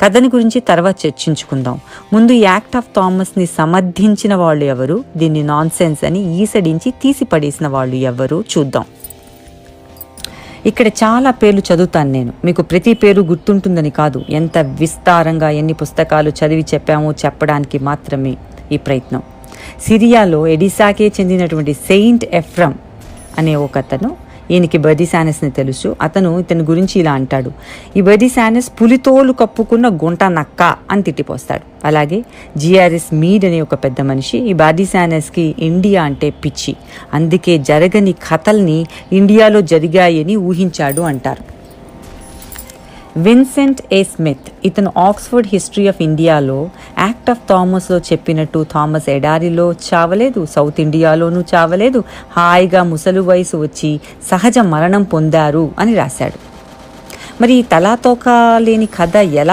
కథని గురించి తర్వాత చర్చించుకుందాం. ముందు ఈ యాక్ట్ ఆఫ్ థామస్ని సమర్థించిన వాళ్ళు ఎవరు, దీన్ని నాన్ సెన్స్ అని ఈసడించి తీసి పడేసిన వాళ్ళు ఎవరు చూద్దాం. ఇక్కడ చాలా పేర్లు చదువుతాను నేను, మీకు ప్రతి పేరు గుర్తుంటుందని కాదు, ఎంత విస్తారంగా ఎన్ని పుస్తకాలు చదివి చెప్పామో చెప్పడానికి మాత్రమే ఈ ప్రయత్నం. సిరియాలో ఎడిసాకే చెందినటువంటి సెయింట్ ఎఫ్రమ్ అనే ఒక అతను, ఈయనకి బర్డిసానస్ని తెలుసు. ఇతని గురించి ఇలా అంటాడు: ఈ బర్డిసానస్ పులితోలు కప్పుకున్న గుంట నక్క అని తిట్టిపోస్తాడు. అలాగే జిఆర్ఎస్ మీడ్ అనే ఒక పెద్ద మనిషి ఈ బర్డిసానస్కి ఇండియా అంటే పిచ్చి, అందుకే జరగని కథల్ని ఇండియాలో జరిగాయని ఊహించాడు అంటారు. విన్సెంట్ ఏ స్మిత్, ఇతను ఆక్స్ఫర్డ్ హిస్టరీ ఆఫ్ ఇండియాలో యాక్ట్ ఆఫ్ థామస్లో చెప్పినట్టు థామస్ ఎడారిలో చావలేదు, సౌత్ ఇండియాలోనూ చావలేదు, హాయిగా ముసలి వయసు వచ్చి సహజ మరణం పొందారు అని రాశాడు. మరి ఈ తలాతోక లేని కథ ఎలా